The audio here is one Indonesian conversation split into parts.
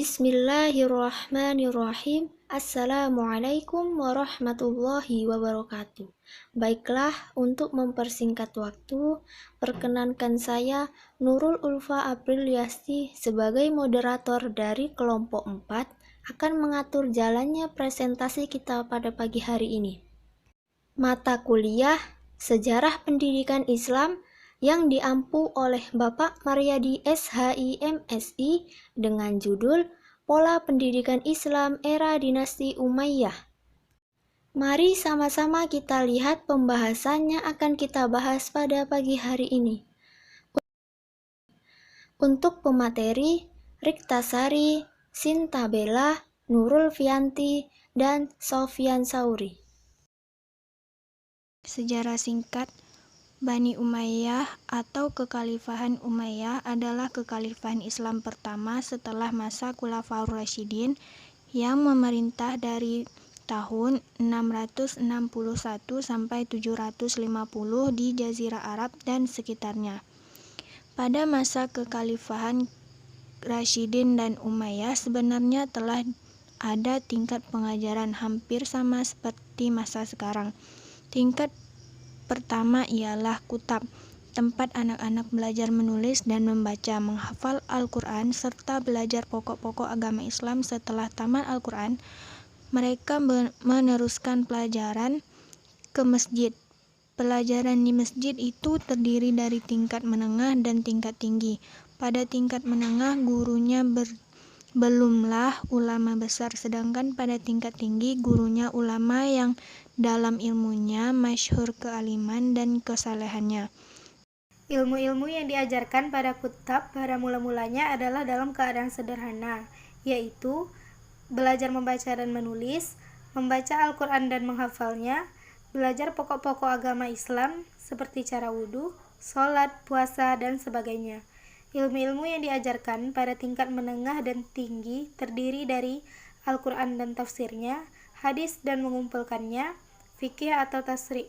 Bismillahirrahmanirrahim. Assalamualaikum warahmatullahi wabarakatuh. Baiklah, untuk mempersingkat waktu, perkenankan saya Nurul Ulfa Apriliasti sebagai moderator dari kelompok 4 akan mengatur jalannya presentasi kita pada pagi hari ini. Mata kuliah Sejarah Pendidikan Islam yang diampu oleh Bapak Maryadi SHI MSI dengan judul Pola Pendidikan Islam Era Dinasti Umayyah. Mari sama-sama kita lihat pembahasannya akan kita bahas pada pagi hari ini. Untuk pemateri, Riktasari, Sinta Bella, Nurul Fianti, dan Sofyan Sauri. Sejarah singkat Bani Umayyah atau Kekhalifahan Umayyah adalah kekhalifahan Islam pertama setelah masa Khulafaur Rasyidin yang memerintah dari tahun 661 sampai 750 di Jazirah Arab dan sekitarnya. Pada masa kekhalifahan Rasyidin dan Umayyah sebenarnya telah ada tingkat pengajaran hampir sama seperti masa sekarang. Tingkat pertama ialah kutab, tempat anak-anak belajar menulis dan membaca, menghafal Al-Quran, serta belajar pokok-pokok agama Islam. Setelah tamat Al-Quran, mereka meneruskan pelajaran ke masjid. Pelajaran di masjid itu terdiri dari tingkat menengah dan tingkat tinggi. Pada tingkat menengah, gurunya belumlah ulama besar, sedangkan pada tingkat tinggi, gurunya ulama yang dalam ilmunya masyhur kealiman dan kesalehannya. Ilmu-ilmu yang diajarkan pada kutab pada mula-mulanya adalah dalam keadaan sederhana, yaitu belajar membaca dan menulis, membaca Al-Quran dan menghafalnya, belajar pokok-pokok agama Islam seperti cara wudhu, sholat, puasa, dan sebagainya. Ilmu-ilmu yang diajarkan pada tingkat menengah dan tinggi terdiri dari Al-Quran dan tafsirnya, hadis dan mengumpulkannya, fikih atau tasri'.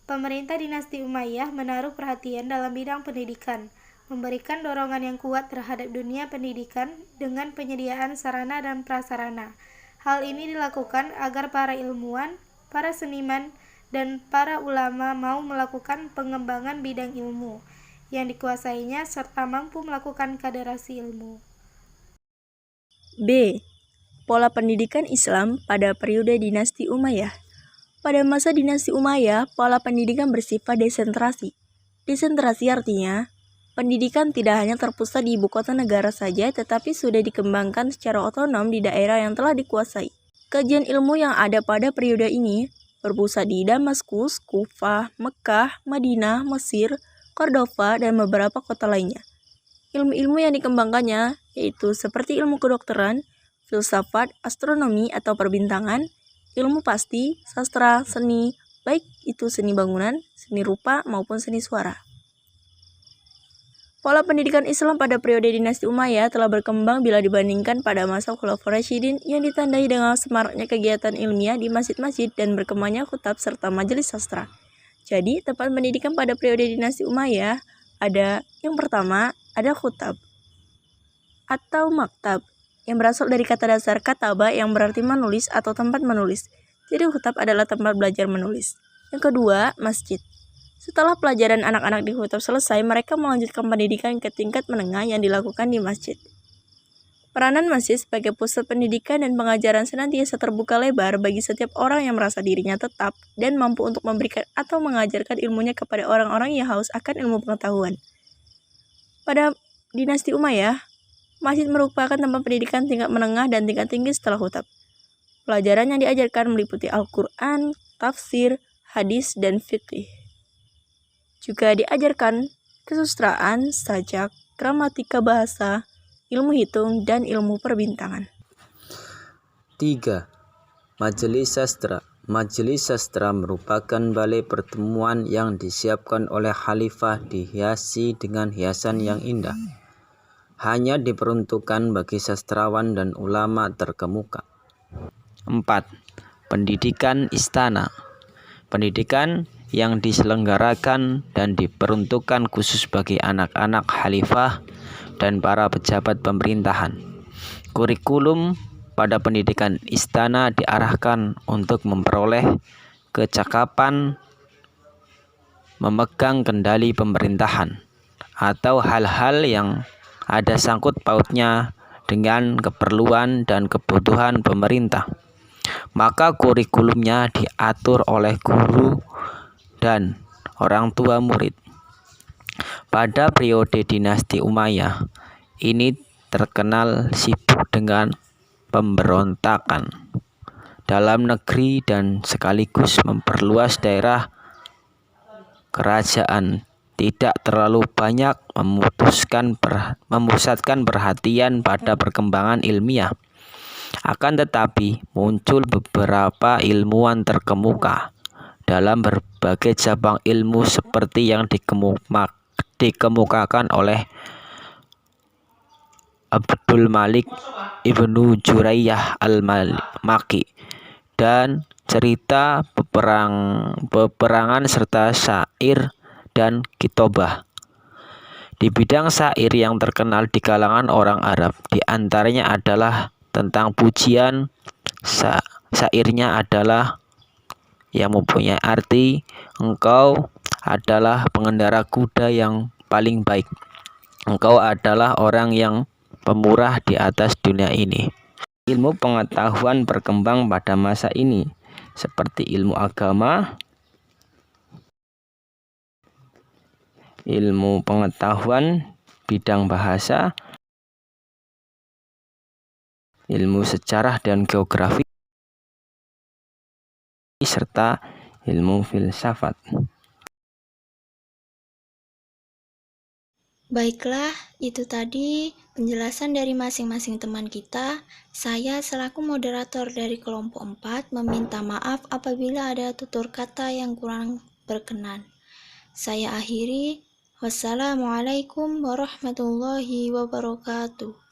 Pemerintah dinasti Umayyah menaruh perhatian dalam bidang pendidikan, memberikan dorongan yang kuat terhadap dunia pendidikan dengan penyediaan sarana dan prasarana. Hal ini dilakukan agar para ilmuwan, para seniman, dan para ulama mau melakukan pengembangan bidang ilmu yang dikuasainya serta mampu melakukan kaderasi ilmu. B. Pola pendidikan Islam pada periode dinasti Umayyah. Pada masa dinasti Umayyah, pola pendidikan bersifat desentrasi. Desentrasi artinya, pendidikan tidak hanya terpusat di ibu kota negara saja, tetapi sudah dikembangkan secara otonom di daerah yang telah dikuasai. Kajian ilmu yang ada pada periode ini berpusat di Damaskus, Kufah, Mekah, Madinah, Mesir, Cordova, dan beberapa kota lainnya. Ilmu-ilmu yang dikembangkannya yaitu seperti ilmu kedokteran, filsafat, astronomi atau perbintangan, ilmu pasti, sastra, seni, baik itu seni bangunan, seni rupa, maupun seni suara. Pola pendidikan Islam pada periode dinasti Umayyah telah berkembang bila dibandingkan pada masa Khulafaur Rasyidin yang ditandai dengan semaraknya kegiatan ilmiah di masjid-masjid dan berkembangnya kutab serta majelis sastra. Jadi, tempat pendidikan pada periode dinasti Umayyah ada yang pertama, ada kutab atau maktab, yang berasal dari kata dasar kataba yang berarti menulis atau tempat menulis. Jadi kutab adalah tempat belajar menulis. Yang kedua, masjid. Setelah pelajaran anak-anak di kutab selesai, mereka melanjutkan pendidikan ke tingkat menengah yang dilakukan di masjid. Peranan masjid sebagai pusat pendidikan dan pengajaran senantiasa terbuka lebar bagi setiap orang yang merasa dirinya tetap dan mampu untuk memberikan atau mengajarkan ilmunya kepada orang-orang yang haus akan ilmu pengetahuan. Pada dinasti Umayyah, masjid merupakan tempat pendidikan tingkat menengah dan tingkat tinggi setelah kutab. Pelajaran yang diajarkan meliputi Al-Quran, tafsir, hadis, dan fikih. Juga diajarkan kesusastraan, sajak, gramatika bahasa, ilmu hitung, dan ilmu perbintangan. 3. Majelis Sastra. Majelis Sastra merupakan balai pertemuan yang disiapkan oleh khalifah dihiasi dengan hiasan yang indah. Hanya diperuntukkan bagi sastrawan dan ulama terkemuka. 4. Pendidikan istana. Pendidikan yang diselenggarakan dan diperuntukkan khusus bagi anak-anak khalifah dan para pejabat pemerintahan. Kurikulum pada pendidikan istana diarahkan untuk memperoleh kecakapan memegang kendali pemerintahan atau hal-hal yang ada sangkut pautnya dengan keperluan dan kebutuhan pemerintah. Maka kurikulumnya diatur oleh guru dan orang tua murid. Pada periode dinasti Umayyah, ini terkenal sibuk dengan pemberontakan dalam negeri dan sekaligus memperluas daerah kerajaan, tidak terlalu banyak memusatkan perhatian pada perkembangan ilmiah. Akan tetapi muncul beberapa ilmuwan terkemuka dalam berbagai cabang ilmu seperti yang dikemukakan oleh Abdul Malik Ibnu Jurayyah al-Maki dan cerita peperangan serta syair dan kitobah. Di bidang syair yang terkenal di kalangan orang Arab, di antaranya adalah tentang pujian. Syairnya adalah yang mempunyai arti, engkau adalah pengendara kuda yang paling baik. Engkau adalah orang yang pemurah di atas dunia ini. Ilmu pengetahuan berkembang pada masa ini, seperti ilmu agama, ilmu pengetahuan bidang bahasa, ilmu sejarah dan geografi, serta ilmu filsafat. Baiklah, itu tadi penjelasan dari masing-masing teman kita. Saya selaku moderator dari kelompok 4 meminta maaf apabila ada tutur kata yang kurang berkenan. Saya akhiri. Wassalamualaikum warahmatullahi wabarakatuh.